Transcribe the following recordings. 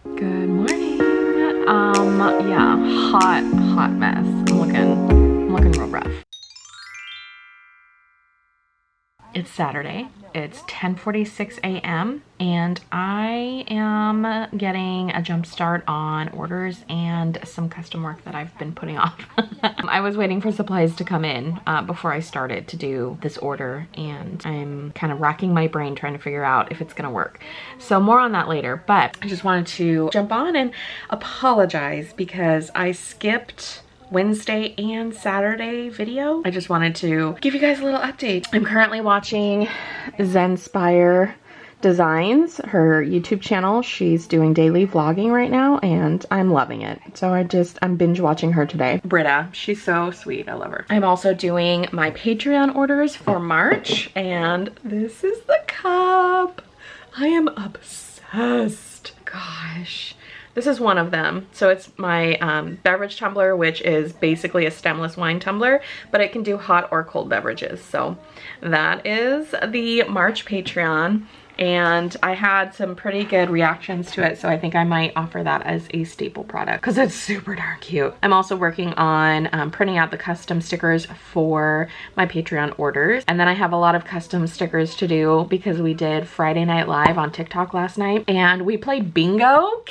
Good morning. Yeah, hot mess. I'm looking real rough. It's Saturday. It's 10:46 a.m. and I am getting a jump start on orders and some custom work that I've been putting off. I was waiting for supplies to come in before I started to do this order, and I'm kind of racking my brain trying to figure out if it's gonna work. So more on that later, but I just wanted to jump on and apologize because I skipped Wednesday and Saturday video. I just wanted to give you guys a little update. I'm currently watching Zenspire Designs, her YouTube channel. She's doing daily vlogging right now and I'm loving it. So I'm binge watching her today. Britta, she's so sweet. I love her. I'm also doing my Patreon orders for March, and this is the cup. I am obsessed. Gosh. This is one of them. So it's my beverage tumbler, which is basically a stemless wine tumbler, but it can do hot or cold beverages. So that is the March Patreon, and I had some pretty good reactions to it, so I think I might offer that as a staple product because it's super darn cute. I'm also working on printing out the custom stickers for my Patreon orders, and then I have a lot of custom stickers to do because we did Friday Night Live on TikTok last night and we played bingo.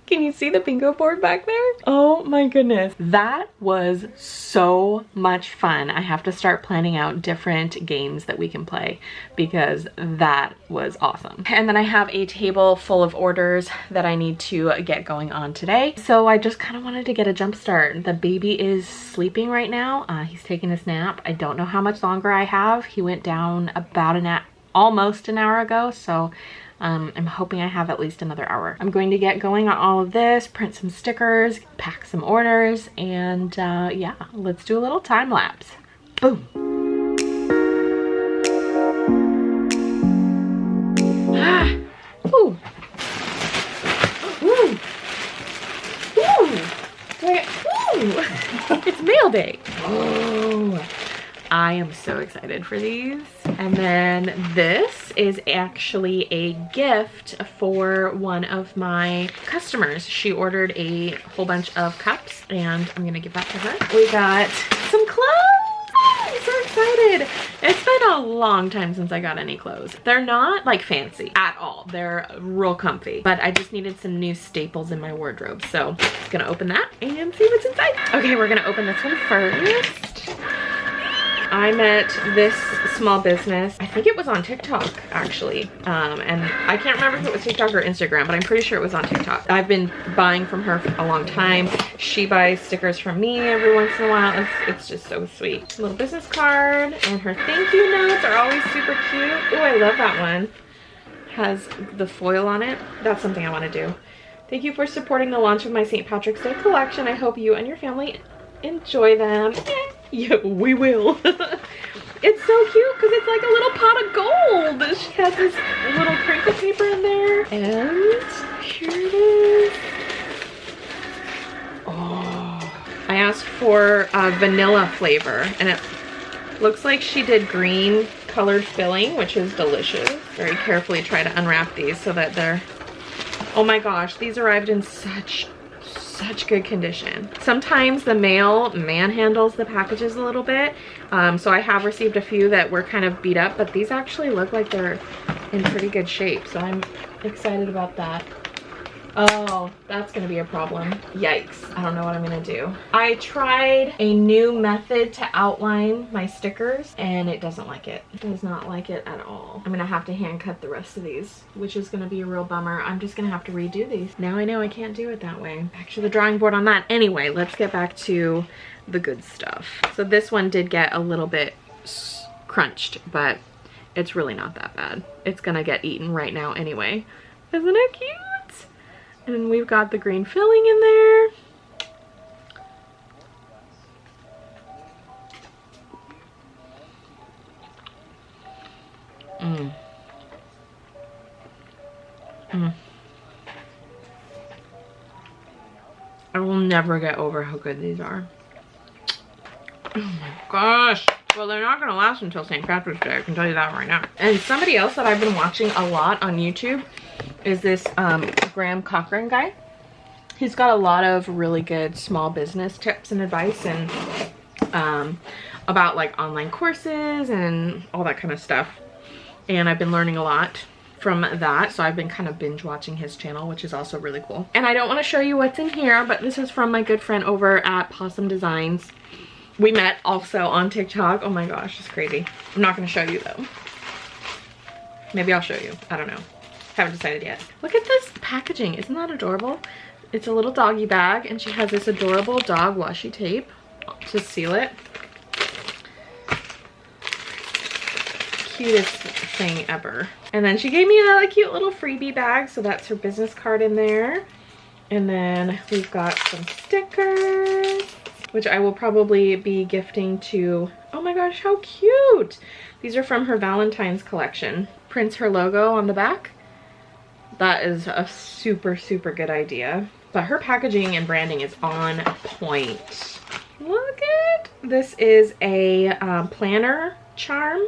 Can you see the bingo board back there? Oh my goodness. That was so much fun. I have to start planning out different games that we can play because that was awesome. And then I have a table full of orders that I need to get going on today. So I just kind of wanted to get a jump start. The baby is sleeping right now. He's taking his nap. I don't know how much longer I have. He went down about almost an hour ago. So I'm hoping I have at least another hour. I'm going to get going on all of this, print some stickers, pack some orders, and yeah, let's do a little time lapse. Boom. Ooh. Ooh. Ooh. Ooh. It's mail day. Oh. I am so excited for these. And then this is actually a gift for one of my customers. She ordered a whole bunch of cups and I'm gonna give that to her. We got some clothes. I'm so excited. It's been a long time since I got any clothes. They're not like fancy at all. They're real comfy, but I just needed some new staples in my wardrobe. So I'm gonna open that and see what's inside. Okay, we're gonna open this one first. I met this small business, I think it was on TikTok actually, and I can't remember if it was TikTok or Instagram, but I'm pretty sure it was on TikTok. I've been buying from her for a long time. She buys stickers from me every once in a while. It's just so sweet. Little business card, and her thank you notes are always super cute. Oh, I love that one. Has the foil on it. That's something I want to do. Thank you for supporting the launch of my St. Patrick's Day collection. I hope you and your family enjoy them. Yeah, we will. It's so cute because it's like a little pot of gold. She has this little crinkle paper in there, and here it is. Oh, I asked for a vanilla flavor, and it looks like she did green colored filling, which is delicious. Very carefully try to unwrap these so that they're, oh my gosh, these arrived in such good condition. Sometimes the mail manhandles the packages a little bit, so I have received a few that were kind of beat up, but these actually look like they're in pretty good shape, so I'm excited about that. Oh, that's gonna be a problem. Yikes, I don't know what I'm gonna do. I tried a new method to outline my stickers and it doesn't like it. It does not like it at all. I'm gonna have to hand cut the rest of these, which is gonna be a real bummer. I'm just gonna have to redo these. Now I know I can't do it that way. Back to the drawing board on that. Anyway, let's get back to the good stuff. So this one did get a little bit crunched, but it's really not that bad. It's gonna get eaten right now anyway. Isn't it cute? And we've got the green filling in there. I will never get over how good these are. Oh my gosh. Well, they're not gonna last until St. Patrick's Day, I can tell you that right now. And somebody else that I've been watching a lot on YouTube is this Graham Cochran guy. He's got a lot of really good small business tips and advice, and about like online courses and all that kind of stuff. And I've been learning a lot from that, so I've been kind of binge watching his channel, which is also really cool. And I don't want to show you what's in here, but this is from my good friend over at Possum Designs. We met also on TikTok. Oh my gosh, it's crazy. I'm not going to show you though. Maybe I'll show you. I don't know. Haven't decided yet. Look at this packaging. Isn't that adorable? It's a little doggy bag, and she has this adorable dog washi tape to seal it. Cutest thing ever. And then she gave me a cute little freebie bag, so that's her business card in there. And then we've got some stickers, which I will probably be gifting to, oh my gosh, how cute! These are from her Valentine's collection. Prints her logo on the back. That is a super, super good idea. But her packaging and branding is on point. Look at this. Is a planner charm.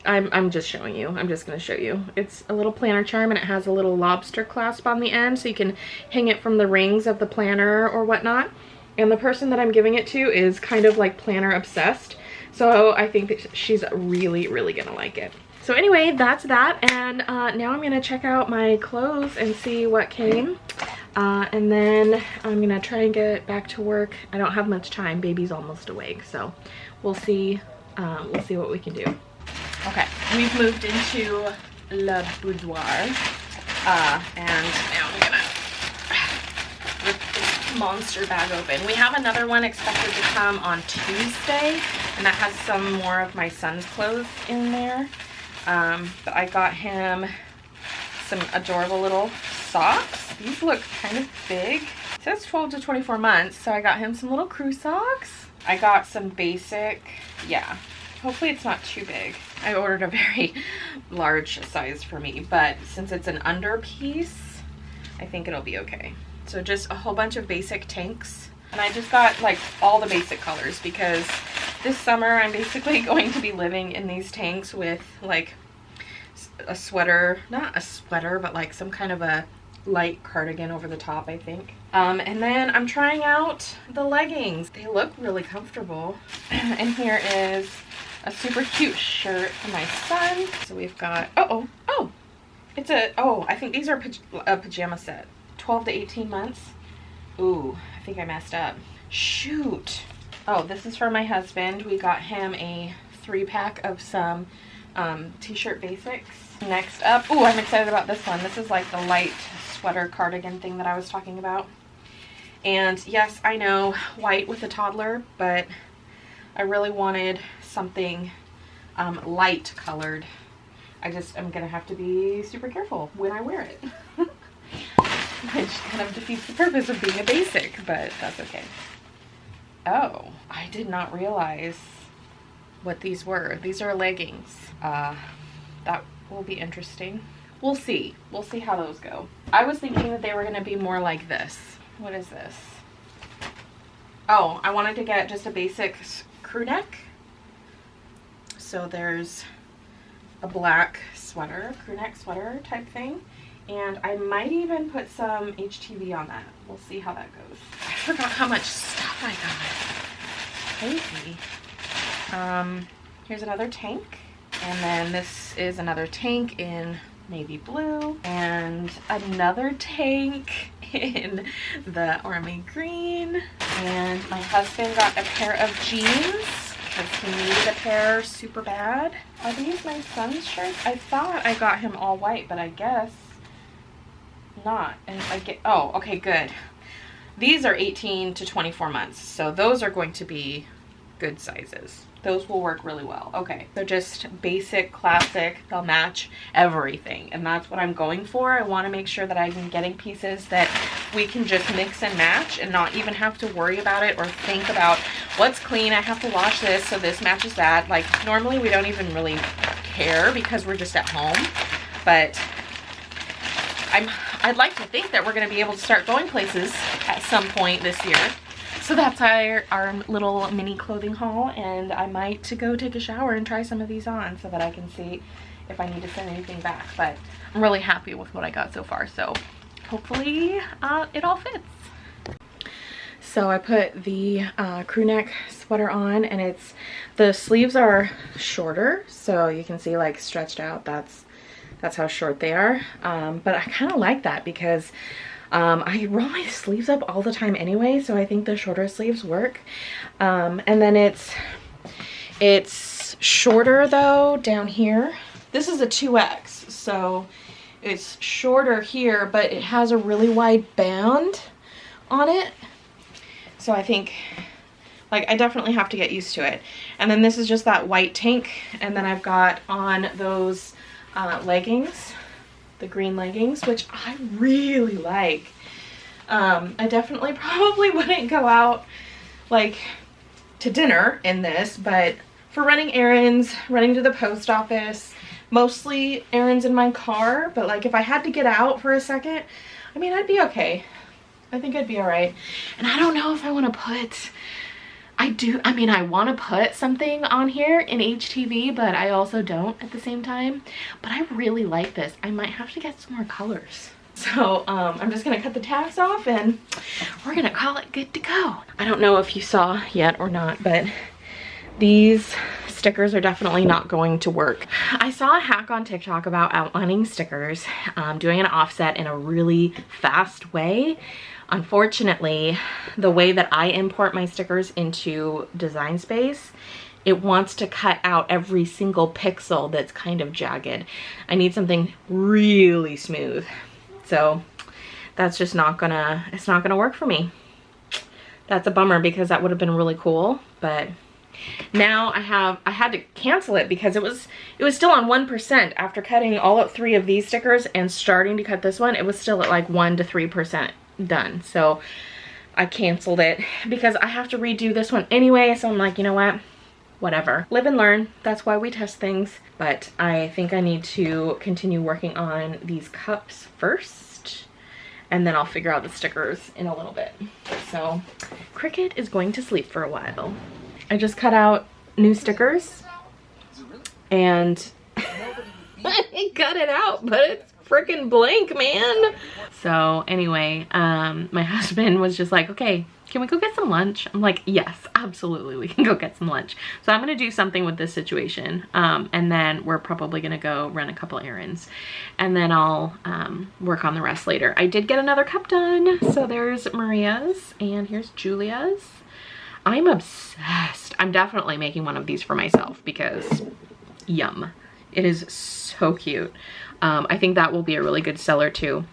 I'm just showing you. I'm just going to show you. It's a little planner charm, and it has a little lobster clasp on the end, so you can hang it from the rings of the planner or whatnot. And the person that I'm giving it to is kind of like planner obsessed, so I think that she's really, really going to like it. So anyway, that's that, and now I'm going to check out my clothes and see what came. And then I'm going to try and get back to work. I don't have much time. Baby's almost awake, so we'll see what we can do. Okay, we've moved into Le Boudoir, and now I'm gonna rip this monster bag open. We have another one expected to come on Tuesday, and that has some more of my son's clothes in there. But I got him some adorable little socks. These look kind of big. It says 12 to 24 months, so I got him some little crew socks. I got some basic, yeah. Hopefully it's not too big. I ordered a very large size for me, but since it's an under piece, I think it'll be okay. So just a whole bunch of basic tanks. And I just got like all the basic colors because this summer I'm basically going to be living in these tanks with like a sweater, not a sweater, but like some kind of a light cardigan over the top, I think. And then I'm trying out the leggings. They look really comfortable. And here is a super cute shirt for my son. So we've got, it's a, I think these are a pajama set. 12 to 18 months. Ooh, I think I messed up. Shoot. Oh, this is for my husband. We got him a 3-pack of some t-shirt basics. Next up, ooh, I'm excited about this one. This is like the light sweater cardigan thing that I was talking about. And yes, I know, white with a toddler, but I really wanted something light colored. I'm gonna have to be super careful when I wear it. Which kind of defeats the purpose of being a basic, but that's okay. Oh, I did not realize what these were. These are leggings. That will be interesting. We'll see. We'll see how those go. I was thinking that they were gonna be more like this. What is this? Oh, I wanted to get just a basic crew neck. So there's a black sweater, crew neck sweater type thing. And I might even put some HTV on that. We'll see how that goes. I forgot how much stuff I got. Crazy. Here's another tank. And then this is another tank in navy blue. And another tank in the army green. And my husband got a pair of jeans because he needed a pair super bad. Are these my son's shirts? I thought I got him all white, but I guess not. And I get, oh, okay, good. These are 18 to 24 months, so those are going to be good sizes. Those will work really well. Okay, they're just basic, classic. They'll match everything, and that's what I'm going for. I want to make sure that I'm getting pieces that we can just mix and match and not even have to worry about it or think about what's clean. I have to wash this, so this matches that. Like, normally we don't even really care because we're just at home, but I'd like to think that we're going to be able to start going places at some point this year. So that's our little mini clothing haul, and I might go take a shower and try some of these on so that I can see if I need to send anything back, but I'm really happy with what I got so far, so hopefully it all fits. So I put the crew neck sweater on, and the sleeves are shorter, so you can see like stretched out. That's how short they are. But I kind of like that because I roll my sleeves up all the time anyway, so I think the shorter sleeves work. And then it's shorter though down here. This is a 2X, so it's shorter here, but it has a really wide band on it. So I think, like, I definitely have to get used to it. And then this is just that white tank, and then I've got on those leggings, the green leggings, which I really like. I definitely probably wouldn't go out like to dinner in this, but for running errands, running to the post office, mostly errands in my car, but like if I had to get out for a second, I mean, I'd be okay. I think I'd be all right. And I don't know if I want to put, I want to put something on here in HTV, but I also don't at the same time. But I really like this. I might have to get some more colors. So I'm just gonna cut the tags off and we're gonna call it good to go. I don't know if you saw yet or not, but these stickers are definitely not going to work. I saw a hack on TikTok about outlining stickers, doing an offset in a really fast way. Unfortunately, the way that I import my stickers into Design Space, it wants to cut out every single pixel that's kind of jagged. I need something really smooth. So that's just not gonna, it's not gonna work for me. That's a bummer because that would have been really cool, but now I had to cancel it because it was still on 1% after cutting all up 3 of these stickers and starting to cut this one. It was still at like 1 to 3% done. So I canceled it because I have to redo this one anyway. So I'm like, you know what? Whatever. Live and learn. That's why we test things. But I think I need to continue working on these cups first, and then I'll figure out the stickers in a little bit. So Cricket is going to sleep for a while. I just cut out new stickers and I cut it out, but it's freaking blank, man. So anyway, my husband was just like, okay, can we go get some lunch? I'm like, yes, absolutely, we can go get some lunch. So I'm gonna do something with this situation, and then we're probably gonna go run a couple errands, and then I'll work on the rest later. I did get another cup done. So there's Maria's and here's Julia's. I'm obsessed. I'm definitely making one of these for myself because yum. It is so cute. I think that will be a really good seller too.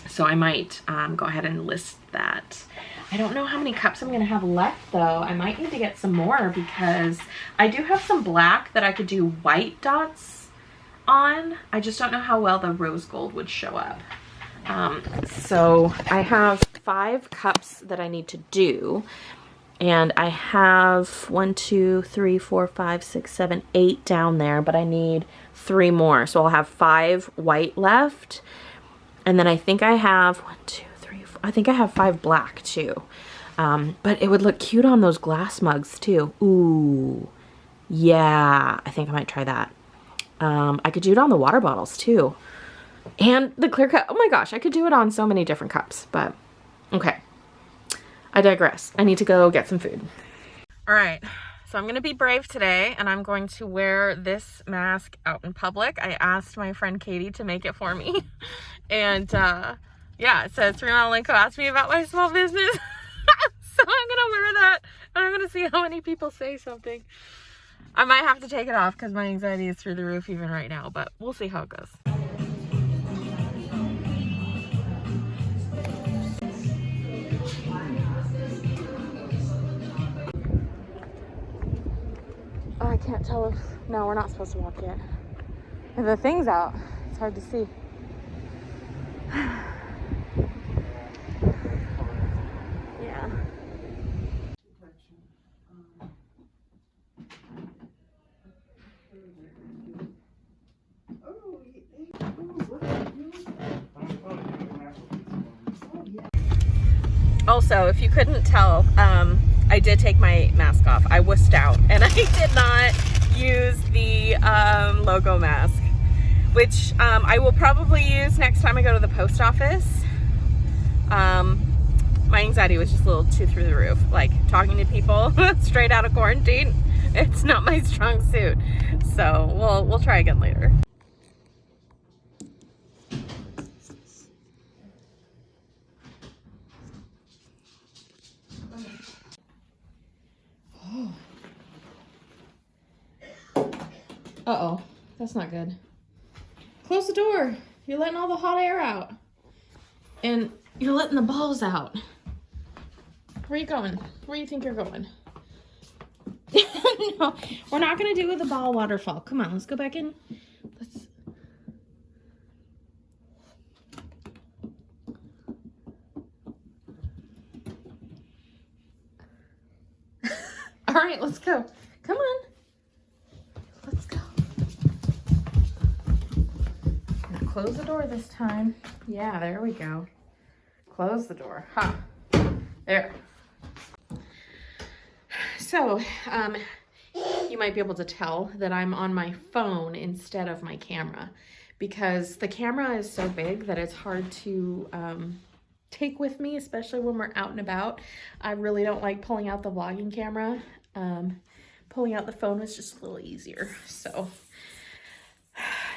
So I might go ahead and list that. I don't know how many cups I'm gonna have left though. I might need to get some more because I do have some black that I could do white dots on. I just don't know how well the rose gold would show up. So I have 5 cups that I need to do. And I have 1, 2, 3, 4, 5, 6, 7, 8 down there, but I need 3 more. So I'll have 5 white left. And then I think I have 1, 2, 3, 4, I think I have 5 black too. But it would look cute on those glass mugs too. Ooh, yeah, I think I might try that. I could do it on the water bottles too. And the clear cup, oh my gosh, I could do it on so many different cups, but okay. I digress. I need to go get some food. All right, so I'm gonna be brave today and I'm going to wear this mask out in public. I asked my friend Katie to make it for me. And yeah, it says 3milelaneco asked me about my small business. So I'm gonna wear that and I'm gonna see how many people say something. I might have to take it off because my anxiety is through the roof even right now, but we'll see how it goes. Oh, I can't tell if, no, we're not supposed to walk yet. If the thing's out, it's hard to see. Yeah. Also, if you couldn't tell, I did take my mask off. I wussed out and I did not use the logo mask. which I will probably use next time I go to the post office. My anxiety was just a little too through the roof. Like talking to people straight out of quarantine, it's not my strong suit. So we'll try again later. Uh-oh, that's not good. Close the door. You're letting all the hot air out. And you're letting the balls out. Where are you going? Where do you think you're going? No, we're not gonna do the ball waterfall. Come on, let's go back in. Let's... All right, let's go. Come on. Let's go. Now close the door this time. Yeah, there we go. Close the door. Huh. There. So, you might be able to tell that I'm on my phone instead of my camera because the camera is so big that it's hard to take with me, especially when we're out and about. I really don't like pulling out the vlogging camera. Pulling out the phone was just a little easier. So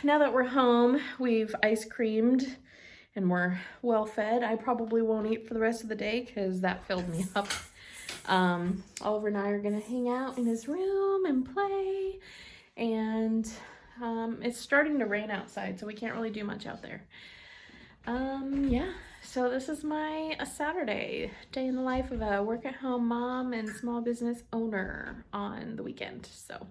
now that we're home, we've ice creamed and we're well fed. I probably won't eat for the rest of the day because that filled me up. Oliver and I are gonna hang out in his room and play, and it's starting to rain outside, so we can't really do much out there. Yeah, so this is my Saturday, day in the life of a work-at-home mom and small business owner on the weekend. So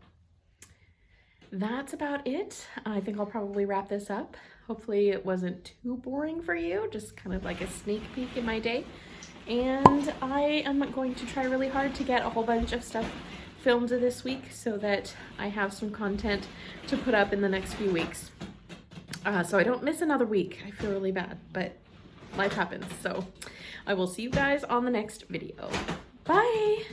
that's about it. I think I'll probably wrap this up. Hopefully it wasn't too boring for you, just kind of like a sneak peek in my day. And I am going to try really hard to get a whole bunch of stuff filmed this week so that I have some content to put up in the next few weeks. So I don't miss another week. I feel really bad, but life happens. So I will see you guys on the next video. Bye!